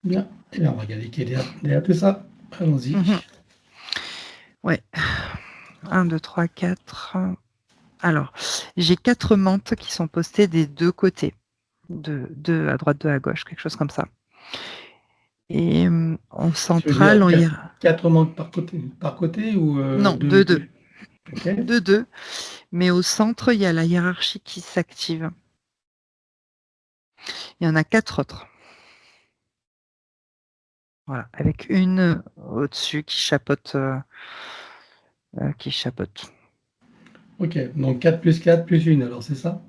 Bien. Eh bien, on va regarder qui est derrière tout ça. Allons-y. Mmh. Ouais. 1, 2, 3, 4. Alors, j'ai 4 mantes qui sont postées des 2 côtés. 2 à droite, 2 à gauche, quelque chose comme ça. Et en Tu veux dire centrale, en hiér 4 manques par côté ou non, 2 2, et 2. 2? OK. 2, 2. Mais au centre, il y a la hiérarchie qui s'active. Il y en a 4 autres. Voilà, avec une au-dessus qui chapeaute, qui chapeaute. OK, donc 4 plus 4 plus 1 alors, c'est ça?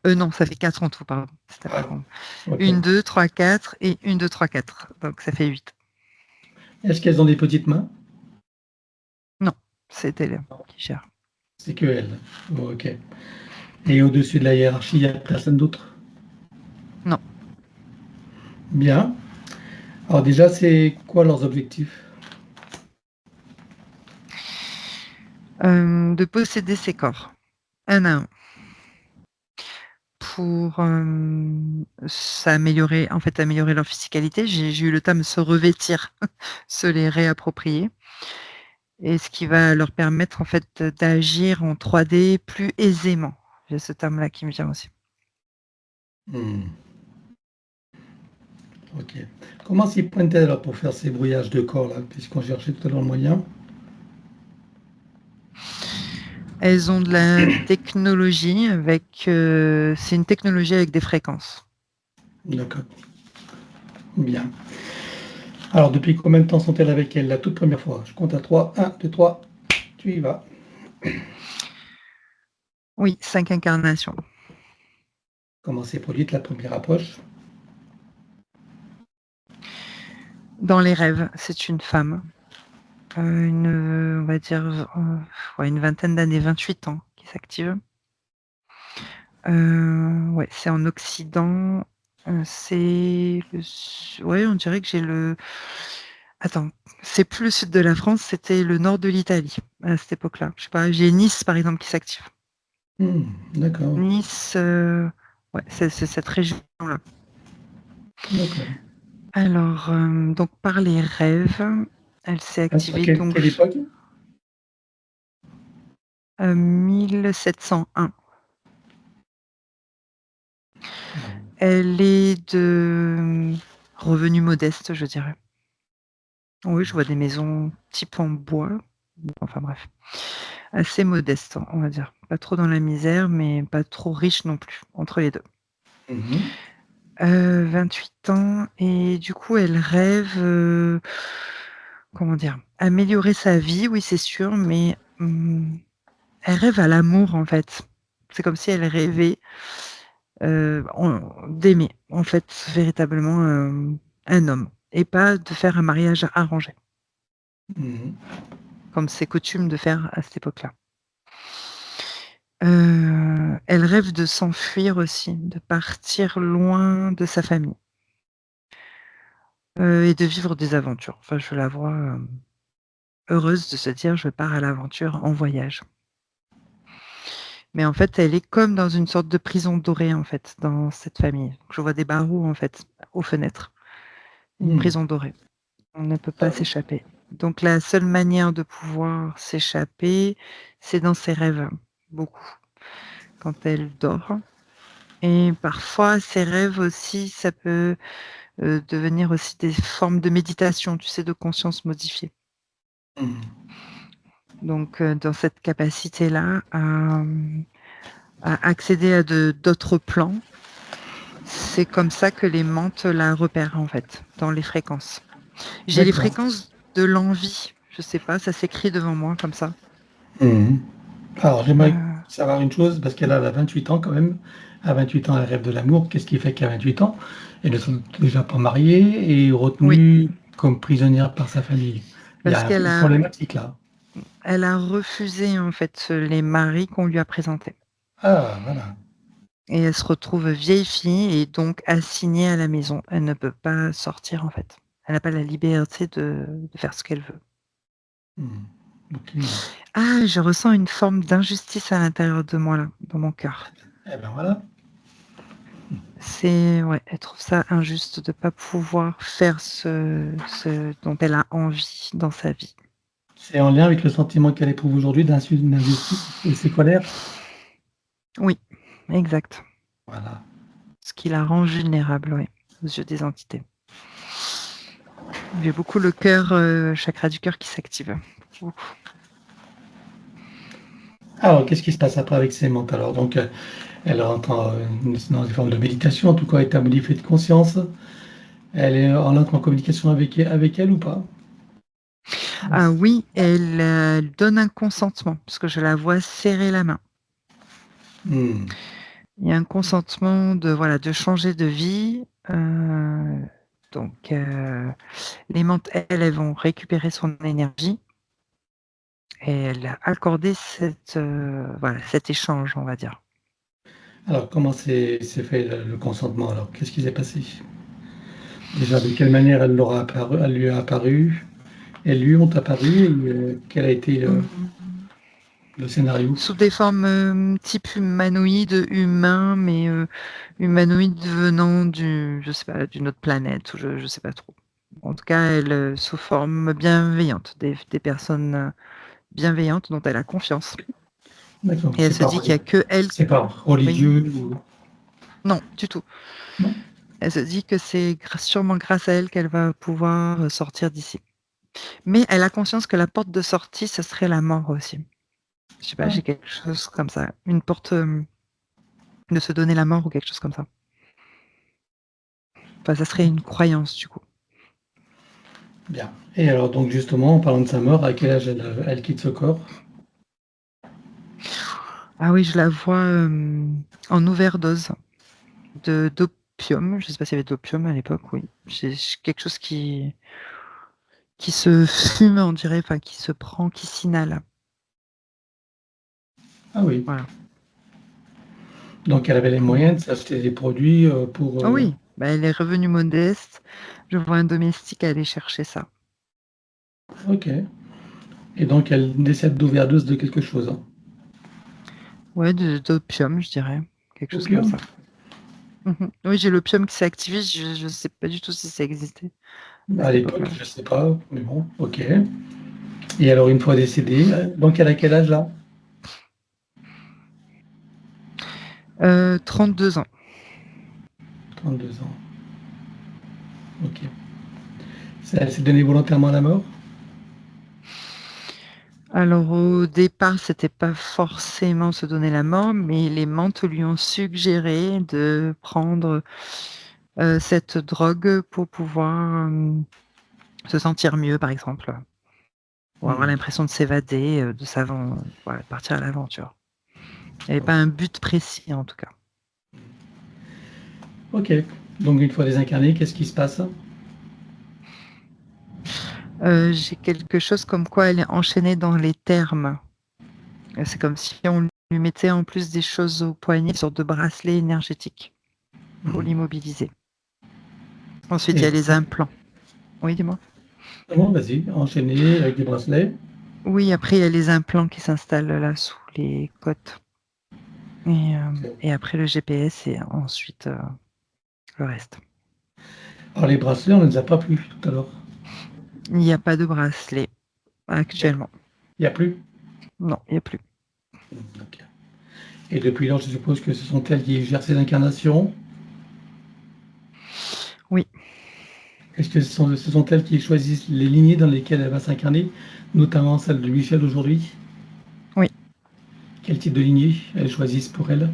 Non, ça fait 4 en tout, pardon, c'était pas Ah, con. OK. 1, 2, 3, 4 et 1, 2, 3, 4. Donc ça fait 8. Est-ce qu'elles ont des petites mains? Non, c'est elle qui gère. C'est que elles. OK. Et au-dessus de la hiérarchie, il y a personne d'autre? Non. Bien. Alors déjà, c'est quoi leurs objectifs? De posséder ses corps, un à un, pour, s'améliorer en fait, améliorer leur physicalité. J'ai eu le terme se revêtir, se les réapproprier et ce qui va leur permettre en fait, d'agir en 3D plus aisément. J'ai ce terme-là qui me vient aussi. Mmh. OK. Comment s'y prennent-elles alors pour faire ces brouillages de corps là, puisqu'on cherchait tout à l'heure le moyen? Elles ont de la technologie avec, c'est une technologie avec des fréquences. D'accord. Bien. Alors depuis combien de temps sont-elles avec elle la toute première fois? Je compte à 3. 1, 2, 3, tu y vas. Oui, 5 incarnations. Comment s'est produite la première approche? Dans les rêves, c'est une femme, on va dire, ouais, une vingtaine d'années, 28 ans qui s'active. Ouais, c'est en Occident, c'est le su ouais, on dirait que j'ai le attends, c'est plus le sud de la France, c'était le nord de l'Italie, à cette époque-là. Je sais pas, j'ai Nice, par exemple, qui s'active. Mmh, d'accord, Nice, ouais, c'est cette région-là. d'accord. Alors, donc par les rêves, elle s'est À activée quelle donc quelle époque? 1701. Mmh. Elle est de revenus modestes, je dirais. Oui, je vois des maisons type en bois, enfin bref, assez modestes, on va dire. Pas trop dans la misère, mais pas trop riche non plus, entre les 2. Mmh. 28 ans et du coup, elle rêve, comment dire? Améliorer sa vie, oui, c'est sûr, mais, elle rêve à l'amour, en fait. C'est comme si elle rêvait, d'aimer, en fait, véritablement, un homme et pas de faire un mariage arrangé, Mmh. comme c'est coutume de faire à cette époque-là. Elle rêve de s'enfuir aussi, de partir loin de sa famille, et de vivre des aventures. Enfin, je la vois, heureuse de se dire: «Je pars à l'aventure en voyage». Mais en fait, elle est comme dans une sorte de prison dorée, en fait, dans cette famille. Je vois des barreaux, en fait, aux fenêtres. Une Mmh. prison dorée. On ne peut pas Ah, s'échapper. Donc la seule manière de pouvoir s'échapper, c'est dans ses rêves, beaucoup, quand elle dort et parfois ses rêves aussi, ça peut, devenir aussi des formes de méditation, tu sais, de conscience modifiée. mmh. Donc dans cette capacité-là à accéder à d'autres plans, c'est comme ça que les mantes la repèrent, en fait, dans les fréquences. J'ai les D'accord. fréquences de l'envie, je sais pas, ça s'écrit devant moi comme ça. Mmh. Alors j'aimerais Heu, savoir une chose, parce qu'elle a 28 ans quand même. À 28 ans, elle rêve de l'amour. Qu'est-ce qui fait qu'à 28 ans, elle ne sont déjà pas mariée et oui, retenue comme prisonnière par sa famille? Il y parce a qu'elle une a problématique là. elle a refusé, en fait, les maris qu'on lui a présentés Ah voilà. et elle se retrouve vieille fille et donc assignée à la maison. Elle ne peut pas sortir, en fait. Elle n'a pas la liberté de faire ce qu'elle veut. Mmh. OK. Ah, je ressens une forme d'injustice à l'intérieur de moi, là, dans mon cœur. Eh ben voilà. Ouais, elle trouve ça injuste de ne pas pouvoir faire ce dont elle a envie dans sa vie. C'est en lien avec le sentiment qu'elle éprouve aujourd'hui d'injustice et ses colères? Oui, exact. Voilà. Ce qui la rend vulnérable, oui, aux yeux des entités. J'ai beaucoup le cœur, chakra du cœur qui s'active. Beaucoup. Alors, qu'est-ce qui se passe après avec ces mantes alors? Donc, elle rentre dans des formes de méditation, en tout cas état modifié de conscience. Elle entre en communication avec elle ou pas? Ah oui, elle donne un consentement, parce que je la vois serrer la main. Mmh. Il y a un consentement de changer de vie, donc les mantes, elles vont récupérer son énergie et elle a accordé cet échange, on va dire. Alors, comment s'est fait le consentement alors? Qu'est-ce qui s'est passé? Déjà, de quelle manière elle lui a apparu? Elles lui ont apparu et quel a été, Mmh. le scénario? Sous des formes, type humanoïde, humain, mais humanoïde venant je sais pas, d'une autre planète ou je sais pas trop. En tout cas, elle, sous forme bienveillante, des personnes, bienveillantes dont elle a confiance D'accord, et elle se dit qu'il y a qu'elle. c'est pas Oui? religieux ou Non, du tout. non? Elle se dit que c'est sûrement grâce à elle qu'elle va pouvoir, sortir d'ici. Mais elle a conscience que la porte de sortie, ce serait la mort aussi. Je sais pas, Ah, j'ai quelque chose comme ça, une porte, de se donner la mort ou quelque chose comme ça. Enfin, ça serait une croyance du coup. bien. Et alors donc justement, en parlant de sa mort, à quel âge elle quitte ce corps? Ah oui, je la vois, en overdose d'opium. Je sais pas s'il y avait de l'opium à l'époque, oui. J'ai quelque chose qui se fume, on dirait, enfin qui se prend, qui s'inhale. Ah oui, Voilà. donc elle avait les Mmh. moyens de s'acheter des produits, pour, Ah oui, bah, elle est revenue modeste. Je vois un domestique aller chercher ça. OK, et donc elle décède d'overdose de quelque chose, hein? Ouais, d'opium, je dirais, quelque chose comme Opium? ça. Mmh. Oui, j'ai l'opium qui s'est activé, je sais pas du tout si ça existait à À cette l'époque, époque-là. je sais pas, mais bon, OK, et alors une fois décédée, donc elle a quel âge là? 32 ans. 32 ans, OK. Elle s'est donnée volontairement à la mort? Alors au départ, c'était pas forcément se donner la mort, mais les mantes lui ont suggéré de prendre, cette drogue pour pouvoir, se sentir mieux, par exemple, ou avoir Mmh. l'impression de s'évader, de partir à l'aventure. Il y avait pas un but précis, en tout cas. OK, donc une fois désincarnée, qu'est-ce qui se passe? J'ai quelque chose comme quoi elle est enchaînée dans les termes. C'est comme si on lui mettait en plus des choses au poignet, une sorte de bracelet énergétique pour Mmh. l'immobiliser. Ensuite, il y Et a les implants. Oui, dis-moi? comment? Vas-y, enchaîner avec des bracelets. Oui, après, il y a les implants qui s'installent là sous les côtes et après le GPS et ensuite, le reste. Alors les bracelets, on ne les a pas plus tout à l'heure. Il n'y a pas de bracelet D'accord. actuellement. Il y a plus? Non, il n'y a plus. OK. Et depuis lors, je suppose que ce sont elles qui gèrent ces incarnations? Oui, Est-ce que ce sont elles qui choisissent les lignées dans lesquelles elle va s'incarner, notamment celle de Michel aujourd'hui? oui. Quel type de lignée elles choisissent pour elle?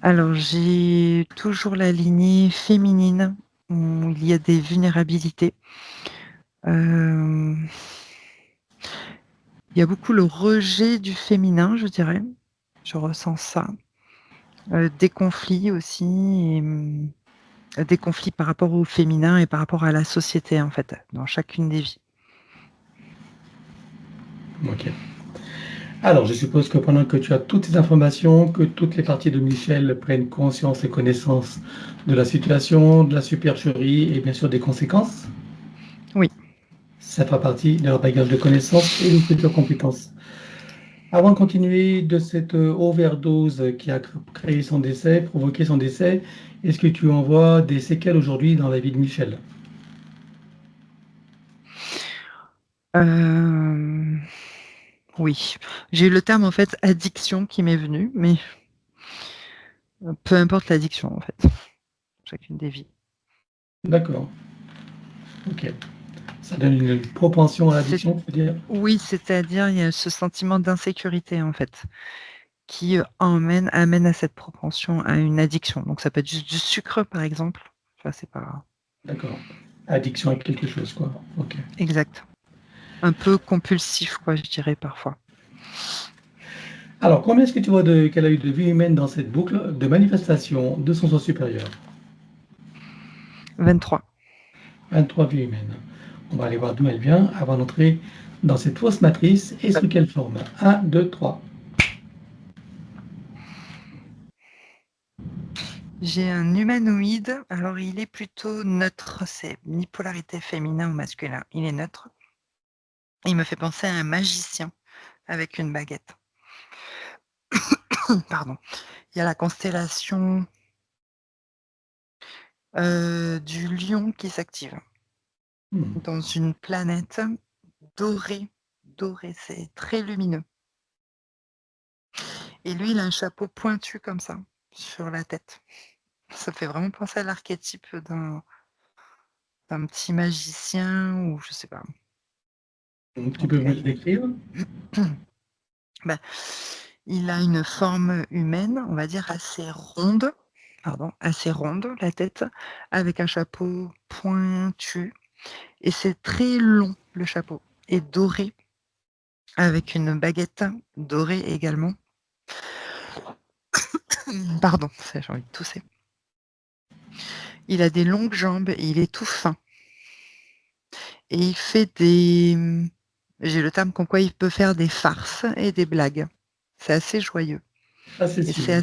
Alors, j'ai toujours la lignée féminine où il y a des vulnérabilités. Hem, il y a beaucoup le rejet du féminin, je dirais. Je ressens ça. Des conflits aussi et des conflits par rapport au féminin et par rapport à la société, en fait, dans chacune des vies. OK. Alors, je suppose que pendant que tu as toutes ces informations, que toutes les parties de Michel prennent conscience et connaissance de la situation, de la supercherie et bien sûr des conséquences? Oui. Ça fait partie de leur bagage de connaissances et de futures compétences. Avant de continuer de cette overdose qui a créé son décès, provoqué son décès, est-ce que tu en vois des séquelles aujourd'hui dans la vie de Michel? Oui, j'ai eu le terme en fait addiction qui m'est venu, mais peu importe l'addiction en fait, chacune des vies. D'accord, ok. Ça donne une propension à C'est l'addiction, c'est-à-dire? oui, c'est-à-dire il y a ce sentiment d'insécurité en fait, qui amène à cette propension à une addiction. Donc ça peut être juste du sucre par exemple. Enfin, c'est pas D'accord. Addiction à quelque chose, quoi. Ok. exact. Un peu compulsif quoi, je dirais parfois. Alors, combien est-ce que tu vois qu'elle a eu de vie humaine dans cette boucle de manifestation de son soi supérieur? 23. 23 vies humaines. On va aller voir d'où elle vient avant d'entrer dans cette fausse matrice et sous quelle forme. 1, 2, 3. J'ai un humanoïde, alors il est plutôt neutre, c'est ni polarité féminin ou masculin, il est neutre. Il me fait penser à un magicien avec une baguette. Pardon. Il y a la constellation, du Lion qui s'active Hmm. dans une planète dorée. Dorée, c'est très lumineux et lui, il a un chapeau pointu comme ça, sur la tête. Ça fait vraiment penser à l'archétype d'un petit magicien ou je sais pas. Tu Donc peux me le décrire? bah, il a une forme humaine, on va dire assez ronde, assez ronde la tête, avec un chapeau pointu et c'est très long le chapeau et doré, avec une baguette dorée également. Pardon, ça j'ai envie de tousser. Il a des longues jambes et il est tout fin et il fait j'ai le terme comme quoi il peut faire des farces et des blagues. C'est assez joyeux et c'est Facétieux.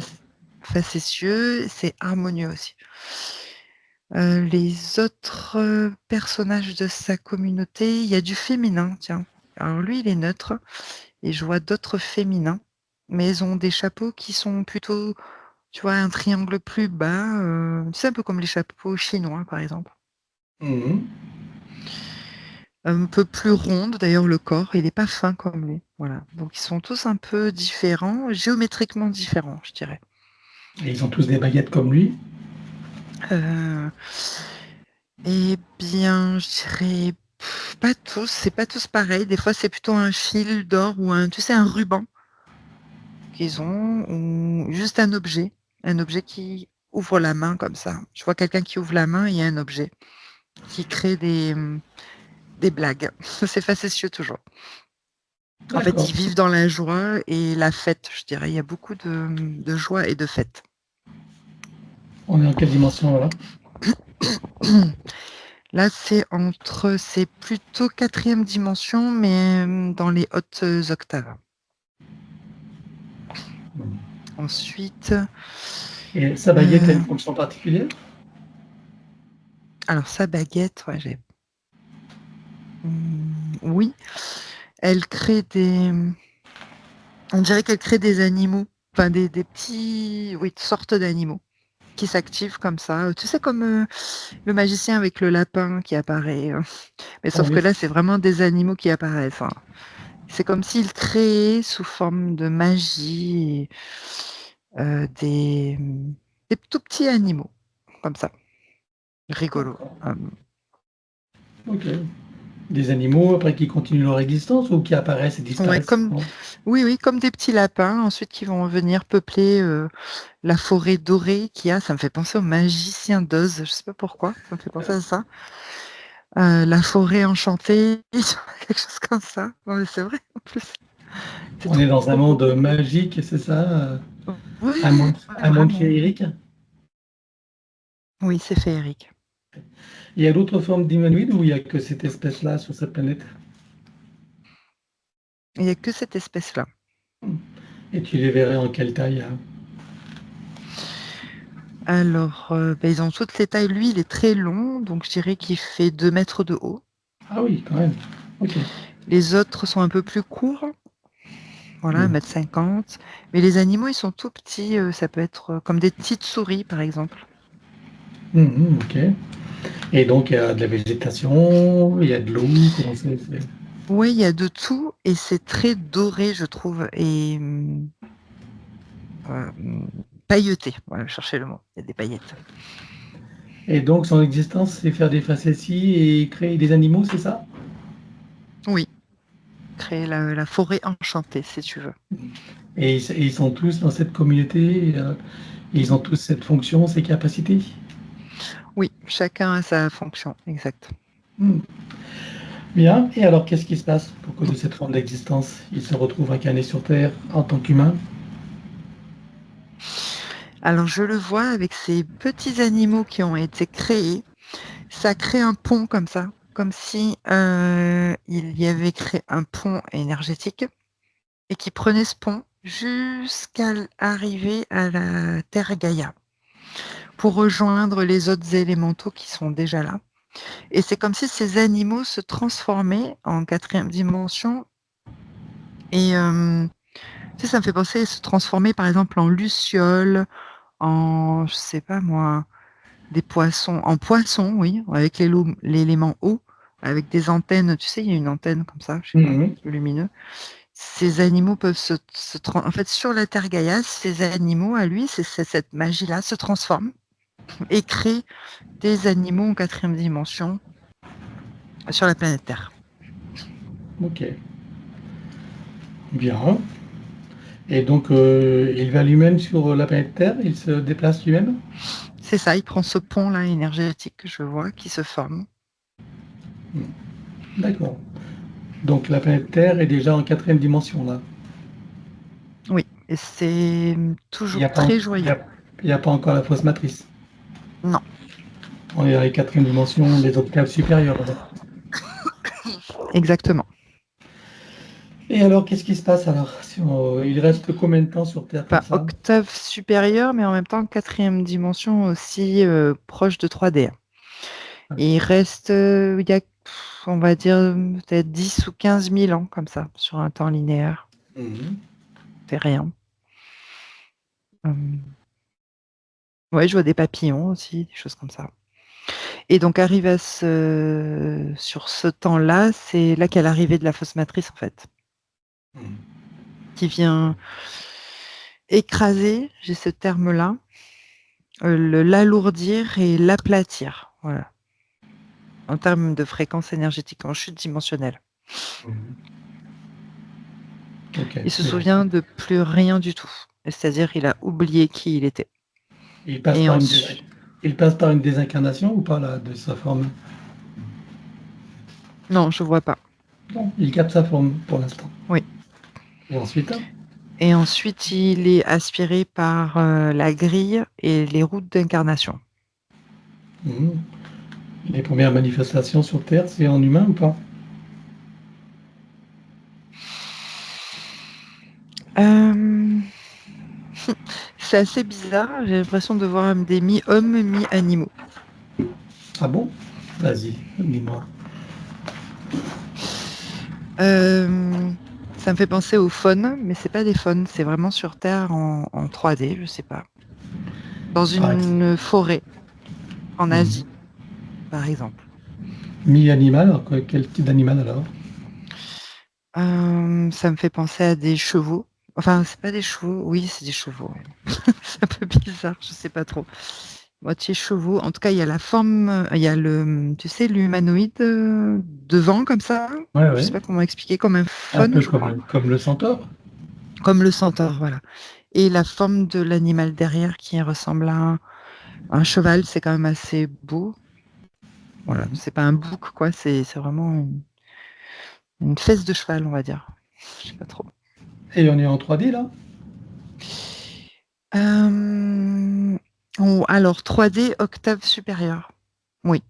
facétieux, c'est harmonieux aussi. Les autres, personnages de sa communauté, il y a du féminin, tiens. Alors lui, il est neutre et je vois d'autres féminins, mais ils ont des chapeaux qui sont plutôt, tu vois, un triangle plus bas, tu sais, un peu comme les chapeaux chinois, par exemple. Mhm. Un peu plus ronde, d'ailleurs, le corps, il est pas fin comme lui, voilà. Donc ils sont tous un peu différents, géométriquement différents, je dirais. Et ils ont tous des baguettes comme lui. Heu Eh bien, je dirais pas tous, c'est pas tous pareil. Des fois, c'est plutôt un fil d'or ou tu sais, un ruban qu'ils ont ou juste un objet qui ouvre la main comme ça. Je vois quelqu'un qui ouvre la main et il y a un objet qui crée des blagues. C'est facétieux toujours. En fait, D'accord. ils vivent dans la joie et la fête, je dirais. Il y a beaucoup de joie et de fête. On est en quelle dimension là? Là, c'est plutôt quatrième dimension, mais dans les hautes octaves. Ensuite, Et sa baguette a une fonction particulière? alors sa baguette, ouais, oui, elle crée on dirait qu'elle crée des animaux, enfin des petits, oui, sortes d'animaux qui s'activent comme ça. Tu sais, comme le magicien avec le lapin qui apparaît. Mais Oh sauf que oui. là, c'est vraiment des animaux qui apparaissent, hein. C'est comme s'il créait sous forme de magie des tout petits animaux, comme ça, rigolos. D'accord. Ok. Des animaux après qui continuent leur existence ou qui apparaissent et Ouais, disparaissent? Non. oui, oui, comme des petits lapins, ensuite qui vont venir peupler la forêt dorée qu'il y a. Ça me fait penser au magicien d'Oz, je sais pas pourquoi, ça me fait penser à ça. La forêt enchantée, quelque chose comme ça. Non, mais c'est vrai, en plus. C'est On est dans un trop beau. monde magique, c'est ça? Oui, Un monde vraiment. féerique? Oui, c'est féerique. Il y a d'autres formes d'humanoïdes ou il n'y a que cette espèce-là sur cette planète? Il n'y a que cette espèce-là. Et tu les verrais en quelle taille? Hein? Alors, ils ont toutes les tailles. Lui, il est très long, donc je dirais qu'il fait 2 mètres de haut. Ah oui, quand même. Ok. Les autres sont un peu plus courts. voilà, Mhm. 1,50 m. Mais les animaux, ils sont tout petits. Ça peut être comme des petites souris, par exemple. Mhm, ok. Et donc, il y a de la végétation, il y a de l'eau, comment c'est? Oui, il y a de tout et c'est très doré, je trouve, et pailleté. Voilà, je cherchais le mot. Il y a des paillettes. Et donc, son existence, c'est faire des facéties et créer des animaux, c'est ça? Oui, créer la forêt enchantée, si tu veux. Et ils sont tous dans cette communauté, ils ont tous cette fonction, ces capacités. Oui, chacun a sa fonction, exact. Hmm. Bien. Et alors, qu'est-ce qui se passe pour que de cette forme d'existence, ils se retrouvent incarnés sur Terre en tant qu'humains? Alors, je le vois avec ces petits animaux qui ont été créés. Ça crée un pont comme ça, comme si il y avait créé un pont énergétique et qui prenait ce pont jusqu'à arriver à la Terre Gaïa pour rejoindre les autres élémentaux qui sont déjà là. Et c'est comme si ces animaux se transformaient en quatrième dimension. Et tu sais, ça me fait penser à se transformer par exemple en lucioles, en, je sais pas moi, des poissons, en poissons, oui, avec l'élément eau, avec des antennes, tu sais, il y a une antenne comme ça, je sais pas, Mhm. lumineux. Ces animaux peuvent en fait, sur la Terre Gaïa, ces animaux, à lui, c'est cette magie-là, se transforment et créent des animaux en quatrième dimension sur la planète Terre. Ok. Bien. Et donc, il va lui-même sur la planète Terre, il se déplace lui-même? C'est ça, il prend ce pont-là énergétique que je vois qui se forme. Hmm. D'accord. Donc, la planète Terre est déjà en quatrième dimension, là. Oui, et c'est Il n'y toujours a pas, très joyeux. il y a pas encore la fausse matrice. Non, On est dans les quatrième dimensions, les octaves supérieures, alors. exactement. Et alors, qu'est-ce qui se passe alors? Il reste combien de temps sur Terre comme Pas ça? octave supérieure, mais en même temps quatrième dimension aussi proche de 3D. Et il reste, il y a, on va dire, peut-être 10 ou 15 000 ans comme ça, sur un temps linéaire. Mhm. C'est rien. Ouais, je vois des papillons aussi, des choses comme ça. Et donc, arrivé sur ce temps-là, c'est là qu'est l'arrivée de la fausse matrice, en fait, Mhm. qui vient écraser, j'ai ce terme-là, l'alourdir et l'aplatir. Voilà. En termes de fréquence énergétique, en chute dimensionnelle. Mhm. Ok. Il se souvient de plus rien du tout. C'est-à-dire, il a oublié qui il était. Il passe Et par une, ensuite, il passe par une désincarnation ou pas là, de sa forme? non, je vois pas. Non, il garde sa forme pour l'instant. Oui. Et ensuite? Et ensuite, il est aspiré par la grille et les routes d'incarnation. Mhm. Les premières manifestations sur Terre, c'est en humain ou pas? Euh, c'est assez bizarre. J'ai l'impression de voir des mi-hommes, mi-animaux. Ah bon? Vas-y, dis-moi. Euh, ça me fait penser aux faunes, mais c'est pas des faunes, c'est vraiment sur Terre en 3D, je sais pas. Dans Ah, une forêt, en mhm. Asie, par exemple. Mi-animal, alors quel type d'animal alors? Ça me fait penser à des chevaux. Enfin, c'est pas des chevaux. Oui, c'est des chevaux. Ouais. C'est un peu bizarre, je sais pas trop. Moitié chevaux. En tout cas, il y a la forme, il y a tu sais, l'humanoïde devant comme ça. Ouais, Je sais ouais. pas comment expliquer, comme un Un faune, peu je crois. comme le centaure. Comme le centaure, voilà. Et la forme de l'animal derrière qui ressemble à un cheval, c'est quand même assez beau. Voilà, Mhm. c'est pas un bouc, quoi. C'est vraiment une fesse de cheval, on va dire. Je sais pas trop. Et on est en 3D là? Euh, alors, 3D octave supérieure. Oui.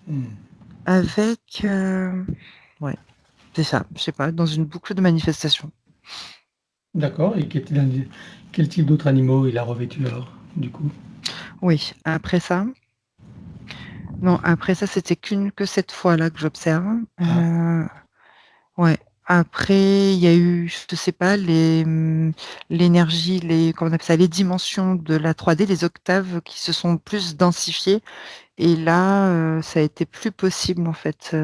Hmm. Avec. Ouais, c'est ça. Je sais pas, dans une boucle de manifestation. D'accord. Et quel type d'autres animaux il a revêtu alors, du coup? Oui, après ça. Non, après ça, c'était que cette fois-là que j'observe. Ah, Ouais. Après, il y a eu, je sais pas, l'énergie, comment on appelle ça, les dimensions de la 3D, les octaves qui se sont plus densifiées. Et là, ça a été plus possible, en fait,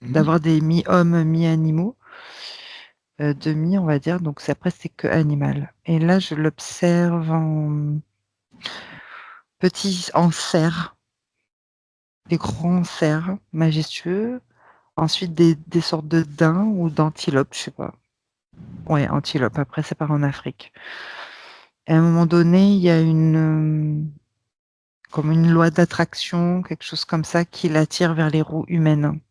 d'avoir des mi-hommes, mi-animaux, demi, on va dire. Donc, après, c'est que animal. Et là, je l'observe en cerf, des grands cerfs majestueux. Ensuite, des sortes de daims ou d'antilopes, je sais pas. Ouais, antilope. Après, c'est part en Afrique. Et à un moment donné, il y a comme une loi d'attraction, quelque chose comme ça, qui l'attire vers les roues humaines,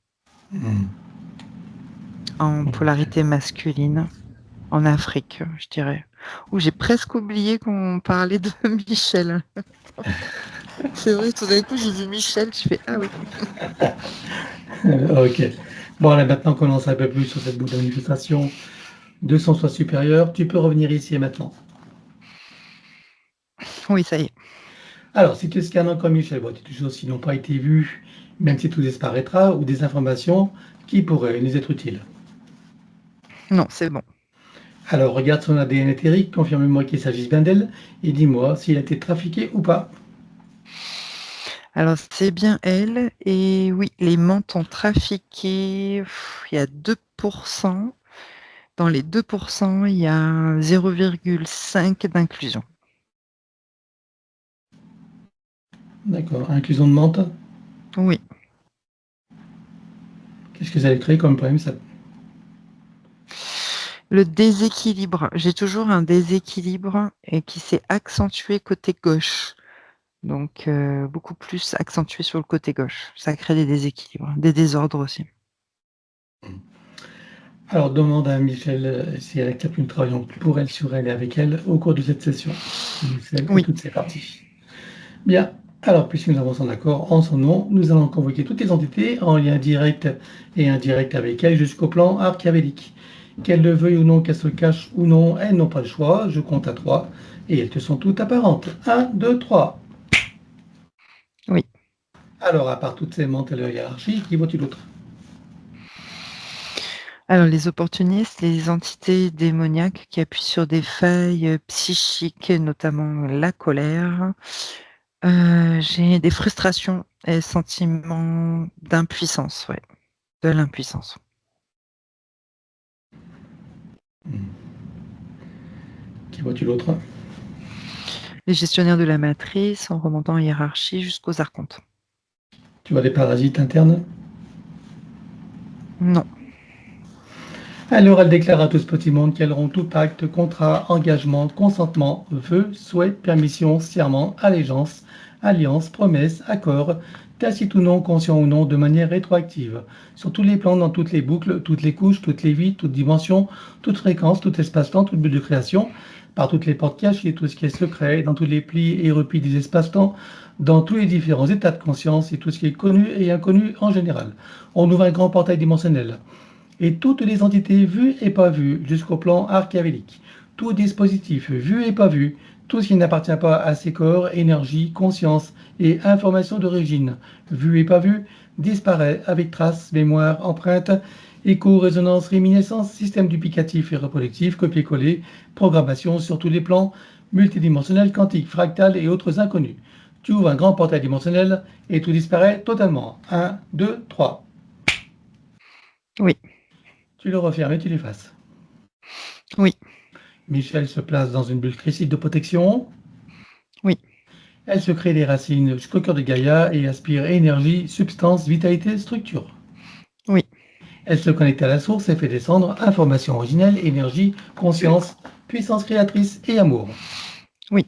en polarité masculine, en Afrique, je dirais. Ouh, j'ai presque oublié qu'on parlait de Michel. C'est vrai, tout d'un coup, j'ai vu Michel, je fais ah oui. Ok. Bon, là, maintenant qu'on en sait un peu plus sur cette boule de manifestation de son soi supérieur, tu peux revenir ici et maintenant. Oui, ça y est. Alors, si tu scannes encore Michel, vois-tu des choses qui n'ont pas été vues, même si tout disparaîtra, ou des informations qui pourraient nous être utiles? Non, c'est bon. Alors, regarde son ADN éthérique, confirme-moi qu'il s'agisse bien d'elle, et dis-moi s'il a été trafiqué ou pas. Alors, c'est bien elle. Et oui, les menthes ont trafiqué. Il y a 2%. Dans les 2%, il y a 0,5 d'inclusion. D'accord. Inclusion de menthe, Oui. qu'est-ce que ça a créé comme problème ça? Le déséquilibre. J'ai toujours un déséquilibre et qui s'est accentué côté gauche. Donc, beaucoup plus accentué sur le côté gauche. Ça crée des déséquilibres, des désordres aussi. Alors, demande à Michel si elle accepte que nous travaillons pour elle, sur elle et avec elle au cours de cette session. Michel et Oui. toutes ses parties. Bien. Alors, puisque nous avons son accord en son nom, nous allons convoquer toutes les entités en lien direct et indirect avec elle jusqu'au plan archiavélique. Qu'elles le veuillent ou non, qu'elles se cachent ou non, elles n'ont pas le choix. Je compte à 3 et elles te sont toutes apparentes. 1, 2, 3. Oui. Alors, à part toutes ces mentales hiérarchies, qui vois-tu d'autre? Alors, les opportunistes, les entités démoniaques qui appuient sur des failles psychiques, notamment la colère. J'ai des frustrations et sentiments d'impuissance, ouais, de l'impuissance. Qui vois-tu l'autre? Les gestionnaires de la matrice en remontant en hiérarchie jusqu'aux archontes. Tu vois des parasites internes? Non. Alors, elle déclare à tout ce petit monde qu'elles auront tout acte, contrat, engagement, consentement, vœu, souhait, permission, serment, allégeance, alliance, promesse, accord, tacite ou non, conscient ou non, de manière rétroactive, sur tous les plans, dans toutes les boucles, toutes les couches, toutes les vies, toutes dimensions, toutes fréquences, tout espace-temps, tout but de création, par toutes les portes cachées, tout ce qui est secret, dans tous les plis et replis des espaces-temps, dans tous les différents états de conscience et tout ce qui est connu et inconnu en général. On ouvre un grand portail dimensionnel et toutes les entités vues et pas vues jusqu'au plan archiavélique. Tout dispositif vu et pas vu, tout ce qui n'appartient pas à ces corps, énergie, conscience et information d'origine, vu et pas vu, disparaît avec traces, mémoire, empreinte, écho, résonance, réminiscence, système duplicatif et reproductif, copier-coller, programmation sur tous les plans, multidimensionnels, quantiques, fractales et autres inconnus. Tu ouvres un grand portail dimensionnel et tout disparaît totalement. 1, 2, 3. Oui. Tu le refermes et tu l'effaces. Oui. Michel se place dans une bulle critique de protection. Oui. Elle se crée des racines jusqu'au cœur de Gaïa et aspire énergie, substance, vitalité, structure. Oui. Elle se connecte à la source et fait descendre information originelle, énergie, conscience, puissance créatrice et amour. Oui.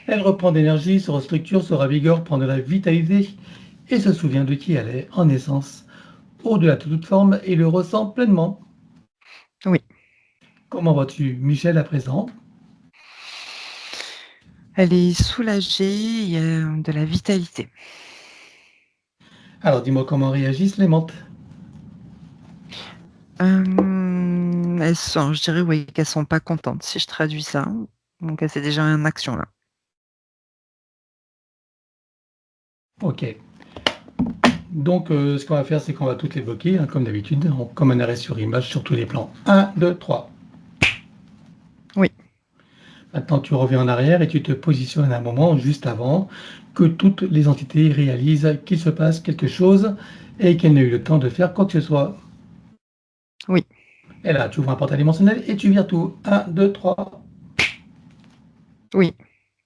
Elle reprend d'énergie, se restructure, se ravigore, prend de la vitalité et se souvient de qui elle est en essence, au-delà de toute forme et le ressent pleinement. Oui. Comment vas-tu, Michel, à présent? Elle est soulagée, il y a de la vitalité. Alors dis-moi comment réagissent les menthes. Je dirais oui, qu'elles sont pas contentes, si je traduis ça. Donc, c'est déjà en action là. Ok. Donc, ce qu'on va faire, c'est qu'on va toutes les bloquer, hein, comme d'habitude, comme un arrêt sur image sur tous les plans. 1, 2, 3. Oui. Maintenant, tu reviens en arrière et tu te positionnes à un moment juste avant que toutes les entités réalisent qu'il se passe quelque chose et qu'elles n'aient eu le temps de faire quoi que ce soit. Oui. Et là, tu ouvres un portail dimensionnel et tu vires tout. 1, 2, 3. Oui.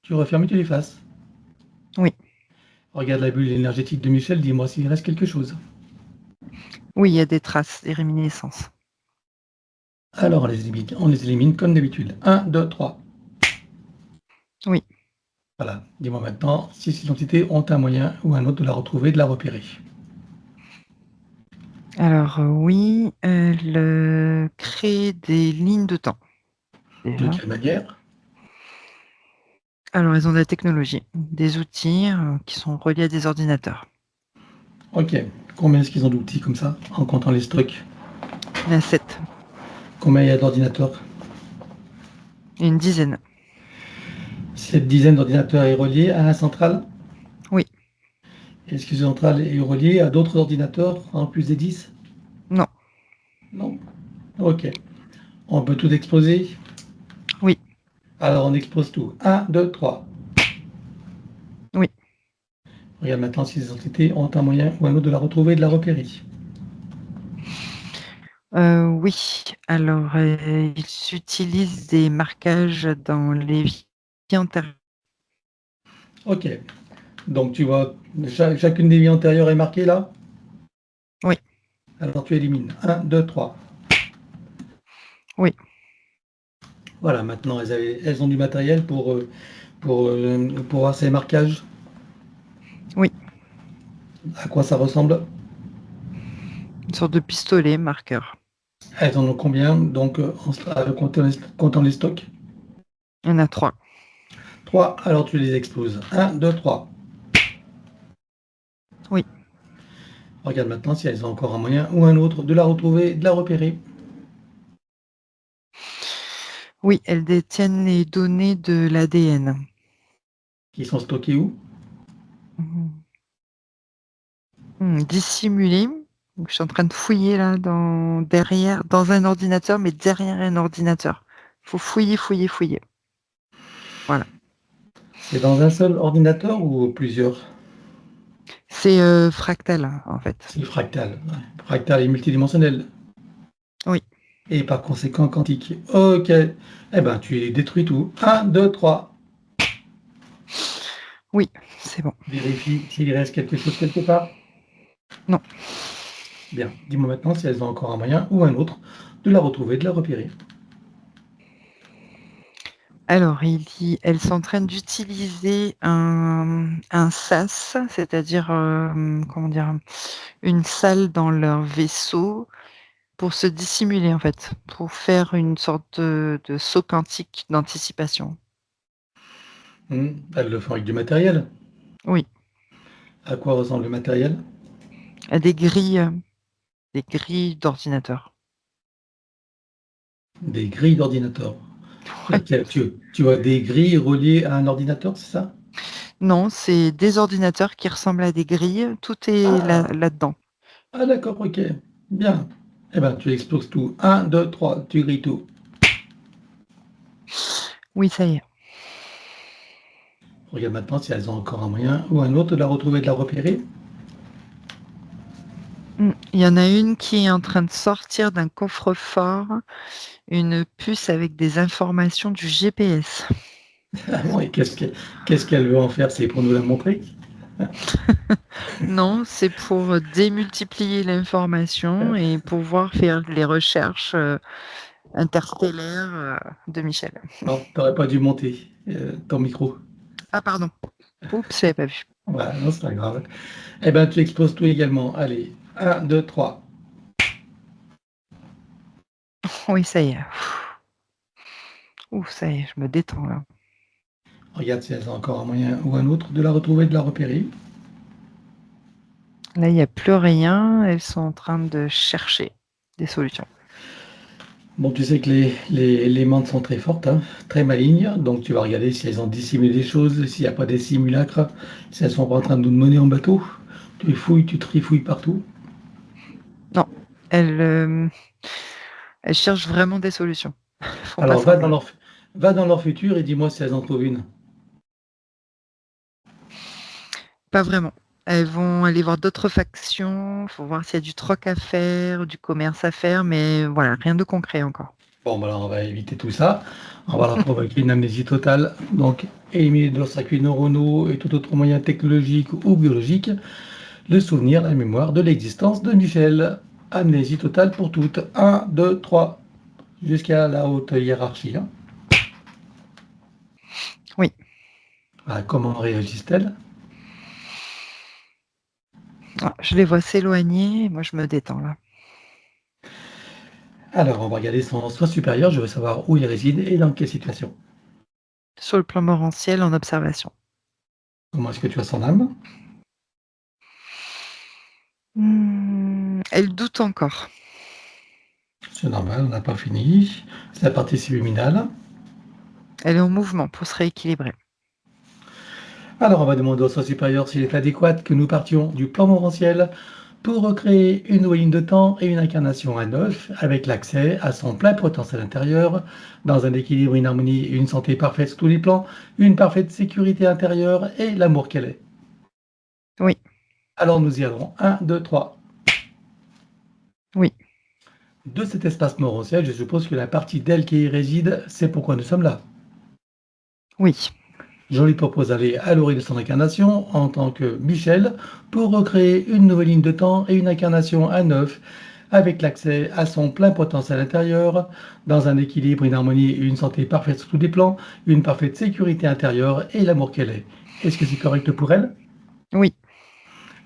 Tu refermes et tu l'effaces. Oui. Regarde la bulle énergétique de Michel, dis-moi s'il reste quelque chose. Oui, il y a des traces, des réminiscences. Alors, on les élimine comme d'habitude. 1, 2, 3. Oui. Voilà. Dis-moi maintenant si ces entités ont un moyen ou un autre de la retrouver, de la repérer. Alors, oui, elle crée des lignes de temps. De Déjà. quelle manière? Alors, elles ont de la technologie, des outils qui sont reliés à des ordinateurs. Ok. Combien est-ce qu'ils ont d'outils comme ça, en comptant les stocks? Il y en a 7, Combien il y a d'ordinateurs? une dizaine. Cette dizaine d'ordinateurs est reliée à la centrale? Oui. Est-ce que cette centrale est reliée à d'autres ordinateurs en plus des 10? Non. Non. Ok. On peut tout exploser? Oui. Alors on explose tout. 1, 2, 3. Oui. Regarde maintenant si ces entités ont un moyen ou un autre de la retrouver et de la repérer. Oui. Alors, ils utilisent des marquages dans les vies antérieures. Ok. Donc tu vois, chacune des vies antérieures est marquée là? Oui. Alors tu élimines. 1, 2, 3. Oui. Voilà, maintenant elles ont du matériel pour voir ces marquages. Oui. À quoi ça ressemble? Une sorte de pistolet marqueur. Elles en ont combien? Donc, comptant les stocks? Il y en a 3. 3. Alors tu les exploses. 1, 2, 3. Oui. Regarde maintenant si elles ont encore un moyen ou un autre de la retrouver, de la repérer. Oui, elles détiennent les données de l'ADN. Qui sont stockés où? Dissimulé. Donc, je suis en train de fouiller là derrière, dans un ordinateur, mais derrière un ordinateur. Il faut fouiller, fouiller, fouiller. Voilà. C'est dans un seul ordinateur ou plusieurs? C'est fractal, hein, en fait. C'est fractal. Ouais. Fractal et multidimensionnel. Oui. Et par conséquent quantique. Ok. Eh ben, tu les détruis tout. 1, 2, 3. Oui, c'est bon. Vérifie s'il reste quelque chose quelque part. Non. Bien. Dis-moi maintenant si elles ont encore un moyen ou un autre de la retrouver, de la repérer. Alors, elles sont en train d'utiliser un sas, c'est-à-dire, comment dire, une salle dans leur vaisseau pour se dissimuler, en fait, pour faire une sorte de saut quantique d'anticipation. Elles le font avec du matériel. Oui, À quoi ressemble le matériel? à des grilles d'ordinateur. Des grilles d'ordinateur. Ouais. Tu vois des grilles reliées à un ordinateur, c'est ça? Non, c'est des ordinateurs qui ressemblent à des grilles, tout est Ah, là-dedans. ah d'accord, ok. Bien. Eh ben, tu exploses tout. 1, 2, 3, tu grilles tout. Oui, ça y est. Regarde maintenant si elles ont encore un moyen ou un autre de la retrouver, de la repérer. Il y en a une qui est en train de sortir d'un coffre-fort une puce avec des informations du GPS. Ah bon, et qu'est-ce qu'elle veut en faire? C'est pour nous la montrer? Non, c'est pour démultiplier l'information et pouvoir faire les recherches interstellaires de Michel. Non, t'aurais pas dû monter ton micro. Ah, pardon. Oups, j'avais pas vu. Voilà, non, c'est pas grave. Eh ben, tu exploses tout également. Allez, 1, 2, 3. Oui, ça y est. Ouh, ça y est, je me détends là. Regarde si elles ont encore un moyen ou un autre de la retrouver, de la repérer. Là, il n'y a plus rien. Elles sont en train de chercher des solutions. Bon, tu sais que les mentes sont très fortes, hein, très malignes, donc tu vas regarder si elles ont dissimulé des choses, s'il n'y a pas des simulacres, si elles sont pas en train de nous mener en bateau. Tu fouilles, tu trifouilles partout. Non, elles cherchent vraiment des solutions. Elles font pas Alors semblant. va dans leur futur et dis-moi si elles en trouvent une. Pas vraiment. Elles vont aller voir d'autres factions, faut voir s'il y a du troc à faire, du commerce à faire, mais voilà, rien de concret encore. Bon, bah alors on va éviter tout ça. On va leur provoquer une amnésie totale, donc éliminer de leurs circuits neuronaux et tout autre moyen technologique ou biologique le souvenir, la mémoire de l'existence de Michel. Amnésie totale pour toutes. Un, 2, 3, jusqu'à la haute hiérarchie, hein. Oui. Ah, comment réagissent-elles? Ah, je les vois s'éloigner, moi je me détends là. Alors, on va regarder son soi supérieur. Je veux savoir où il réside et dans quelle situation. Sur le plan morantiel, en observation. Comment est-ce que tu as son âme? Elle doute encore. C'est normal, on n'a pas fini. C'est la partie subliminale. Elle est en mouvement pour se rééquilibrer. Alors, on va demander au soi supérieur s'il est adéquat que nous partions du plan morantiel pour recréer une nouvelle ligne de temps et une incarnation à neuf, avec l'accès à son plein potentiel intérieur, dans un équilibre, une harmonie et une santé parfaite sur tous les plans, une parfaite sécurité intérieure et l'amour qu'elle est. Oui, Alors nous y allons. Un, 2, 3. oui, De cet espace morantiel, je suppose que la partie d'elle qui y réside, c'est pourquoi nous sommes là. oui, Je lui propose d'aller à l'origine de son incarnation en tant que Michel pour recréer une nouvelle ligne de temps et une incarnation à neuf avec l'accès à son plein potentiel intérieur, dans un équilibre, une harmonie et une santé parfaite sur tous les plans, une parfaite sécurité intérieure et l'amour qu'elle est. Est-ce que c'est correct pour elle? oui.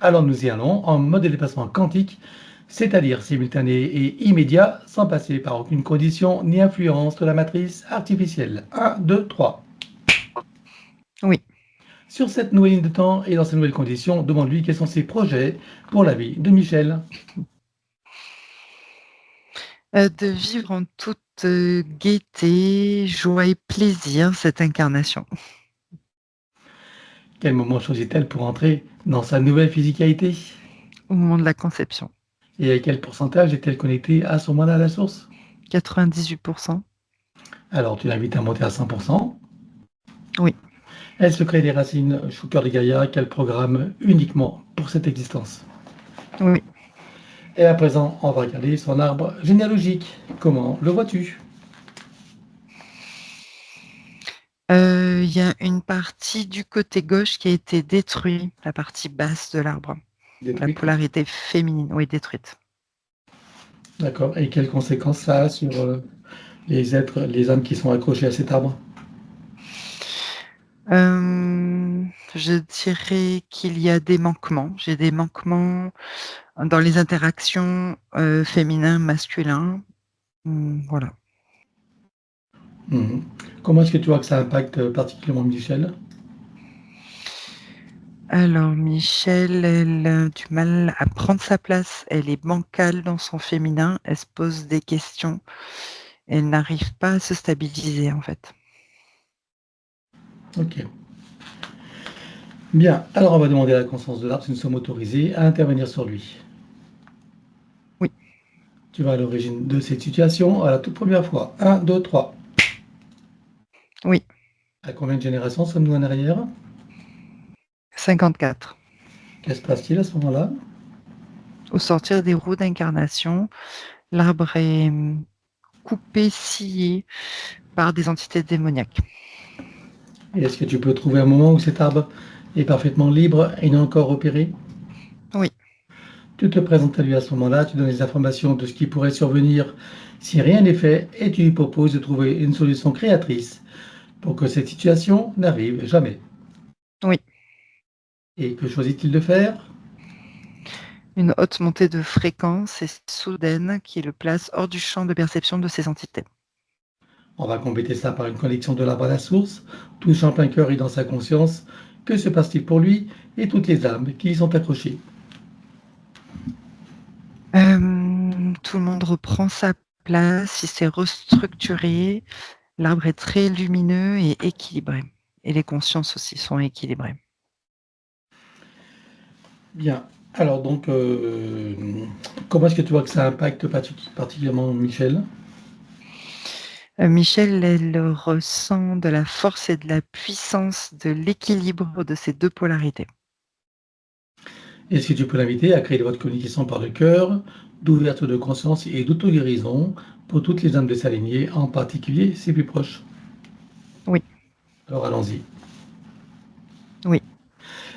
Alors nous y allons en mode de déplacement quantique, c'est-à-dire simultané et immédiat, sans passer par aucune condition ni influence de la matrice artificielle. Un, 2, 3. Oui. Sur cette nouvelle ligne de temps et dans ces nouvelles conditions, demande-lui quels sont ses projets pour la vie de Michel. De vivre en toute, gaieté, joie et plaisir cette incarnation. Quel moment choisit-elle pour entrer dans sa nouvelle physicalité? Au moment de la conception. Et à quel pourcentage est-elle connectée à son mandat à la source? 98%. Alors tu l'invites à monter à 100%. Oui, Elle se crée des racines au cœur de Gaïa qu'elle programme uniquement pour cette existence. oui. Et à présent, on va regarder son arbre généalogique. Comment le vois-tu? Il y a une partie du côté gauche qui a été détruite, la partie basse de l'arbre. La Détruite. polarité féminine, oui, détruite. D'accord. Et quelles conséquences ça a sur les êtres, les âmes qui sont accrochées à cet arbre? Je dirais qu'il y a des manquements. J'ai des manquements dans les interactions, féminin, masculin. Voilà. Mhm. Comment est-ce que tu vois que ça impacte particulièrement Michel? Alors Michel, elle a du mal à prendre sa place. Elle est bancale dans son féminin. Elle se pose des questions. Elle n'arrive pas à se stabiliser, en fait. Ok. Bien. Alors on va demander à la conscience de l'arbre si nous sommes autorisés à intervenir sur lui. Oui, Tu vas à l'origine de cette situation à la toute première fois. Un, 2, 3. oui, À combien de générations sommes-nous en arrière? 54. Qu'est-ce qui se passe-t-il à ce moment-là? Au sortir des roues d'incarnation, l'arbre est coupé, scié par des entités démoniaques. Et est-ce que tu peux trouver un moment où cet arbre est parfaitement libre et non encore opéré? Oui, Tu te présentes à lui à ce moment-là, tu donnes les informations de ce qui pourrait survenir si rien n'est fait et tu lui proposes de trouver une solution créatrice pour que cette situation n'arrive jamais. oui. Et que choisit-il de faire? Une haute montée de fréquence et soudaine qui le place hors du champ de perception de ces entités. On va compléter ça par une connexion de l'arbre à la source, touchant plein cœur et dans sa conscience. Que se passe-t-il pour lui et toutes les âmes qui y sont accrochées? Tout le monde reprend sa place, il s'est restructuré. L'arbre est très lumineux et équilibré. Et les consciences aussi sont équilibrées. Bien. Alors donc, comment est-ce que tu vois que ça impacte particulièrement Michel? Michel, elle ressent de la force et de la puissance de l'équilibre de ces 2 polarités. Est-ce que tu peux l'inviter à créer votre communication par le cœur, d'ouverture de conscience et d'auto-guérison pour toutes les âmes de sa lignée, en particulier ses plus proches? Oui, Alors allons-y. oui,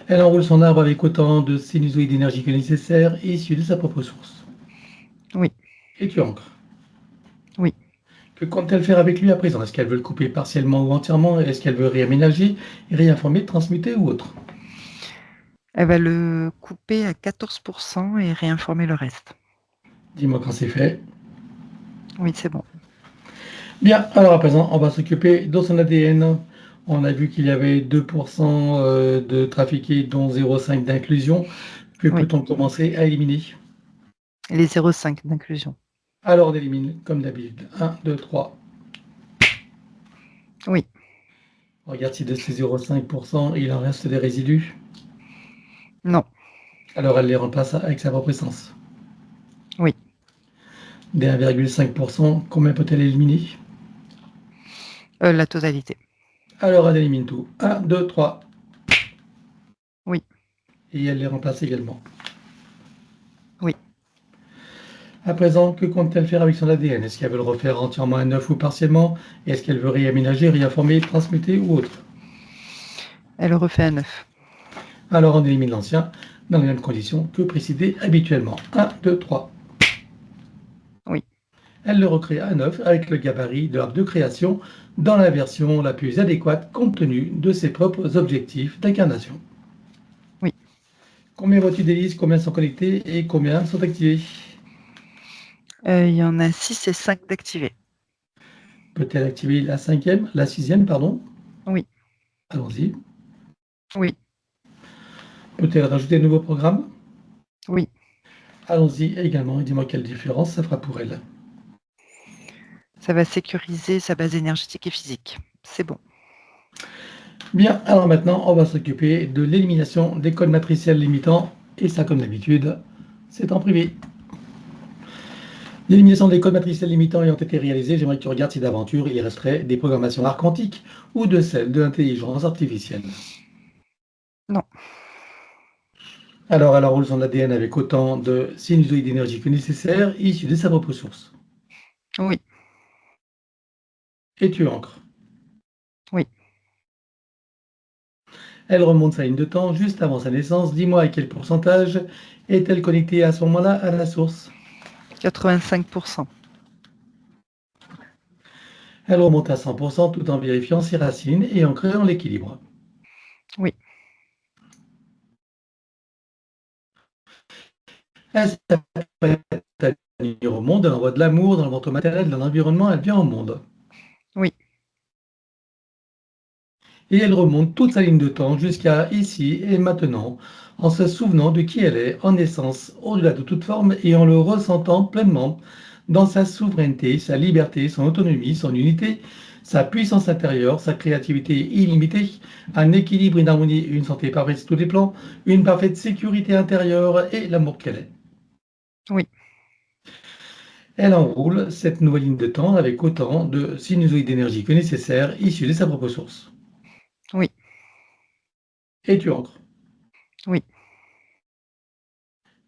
Elle enroule son arbre avec autant de sinusoïdes d'énergie que nécessaire, issus de sa propre source. oui, Et tu ancres. oui. Que compte-t-elle faire avec lui à présent? Est-ce qu'elle veut le couper partiellement ou entièrement? Est-ce qu'elle veut réaménager, réinformer, transmuter ou autre? Elle va le couper à 14 et réinformer le reste. Dis-moi quand c'est fait. Oui, c'est bon. Bien, alors à présent, on va s'occuper de son ADN. On a vu qu'il y avait 2% de trafiqués, dont 0,5 d'inclusion. Que Oui, peut-on commencer à éliminer? les 0,5 d'inclusion. Alors on élimine, comme d'habitude. 1, 2, 3. Oui, Regarde si de ces 0,5%, il en reste des résidus. non, Alors elle les remplace avec sa propre essence. oui, Des 1,5%, combien peut-elle éliminer? la totalité. Alors elle élimine tout. 1, 2, 3. Oui, Et elle les remplace également. oui. À présent, que compte-t-elle faire avec son ADN? Est-ce qu'elle veut le refaire entièrement à neuf ou partiellement? Est-ce qu'elle veut réaménager, réinformer, transmuter ou autre? Elle refait à 9. Alors on élimine l'ancien dans les mêmes conditions que précédé habituellement. 1, 2, 3. Oui, Elle le recrée à neuf avec le gabarit de l'arbre de création dans la version la plus adéquate compte tenu de ses propres objectifs d'incarnation. oui. Combien vois-tu d'hélices? Combien sont connectés et combien sont activés? Il y en a 6 et 5 d'activés. Peut-elle activer la sixième, pardon? Oui, Allons-y. oui, Peut-elle rajouter de nouveaux programmes? oui. Allons-y également et dis-moi quelle différence ça fera pour elle. Ça va sécuriser sa base énergétique et physique. C'est bon. Bien, alors maintenant, on va s'occuper de l'élimination des codes matriciels limitants et ça, comme d'habitude, c'est en privé. L'élimination des codes matriciels limitants ayant été réalisée, j'aimerais que tu regardes si d'aventure il resterait des programmations archontiques ou de celles de l'intelligence artificielle. Non, Alors, elle enroule son ADN avec autant de sinusoïdes d'énergie que nécessaire, issus de sa propre source. oui, Et tu ancres. oui. Elle remonte sa ligne de temps juste avant sa naissance. Dis-moi à quel pourcentage est-elle connectée à ce moment-là à la source? 85. Elle remonte à 100% tout en vérifiant ses racines et en créant l'équilibre. Oui, Elle s'apprête à venir au monde, elle envoie de l'amour dans le ventre maternel, dans l'environnement, elle vient au monde. oui, Et elle remonte toute sa ligne de temps jusqu'à ici et maintenant, en se souvenant de qui elle est, en essence, au-delà de toute forme, et en le ressentant pleinement dans sa souveraineté, sa liberté, son autonomie, son unité, sa puissance intérieure, sa créativité illimitée, un équilibre, une harmonie, une santé parfaite sur tous les plans, une parfaite sécurité intérieure et l'amour qu'elle est. oui, Elle enroule cette nouvelle ligne de temps avec autant de sinusoïdes d'énergie que nécessaire, issus de sa propre source. oui, Et tu ancres. oui,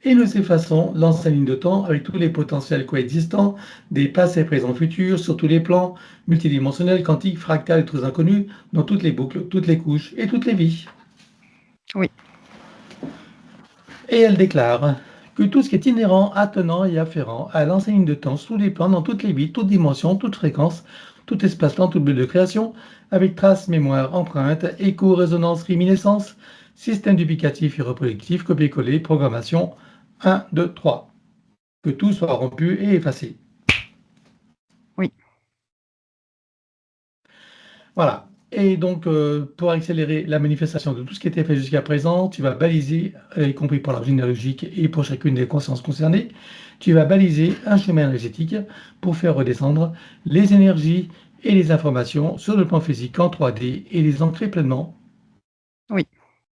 Et de ces façons, lance sa ligne de temps avec tous les potentiels coexistants, des passés, présents, futurs, sur tous les plans, multidimensionnels, quantiques, fractales et tous inconnus, dans toutes les boucles, toutes les couches et toutes les vies. oui, Et elle déclare que tout ce qui est inhérent, attenant et afférent à l'ancienne ligne de temps, sous les plans, dans toutes les vies, toutes dimensions, toutes fréquences, tout espace-temps, toute bulle de création, avec traces, mémoire, empreinte, écho, résonance, réminiscence, système duplicatif et reproductif, copier-coller, programmation, 1, 2, 3. Que tout soit rompu et effacé. oui, Voilà. Et donc, pour accélérer la manifestation de tout ce qui était fait jusqu'à présent, tu vas baliser, y compris pour l'arbre généalogique et pour chacune des consciences concernées, tu vas baliser un chemin énergétique pour faire redescendre les énergies et les informations sur le plan physique en 3D et les ancrer pleinement. oui.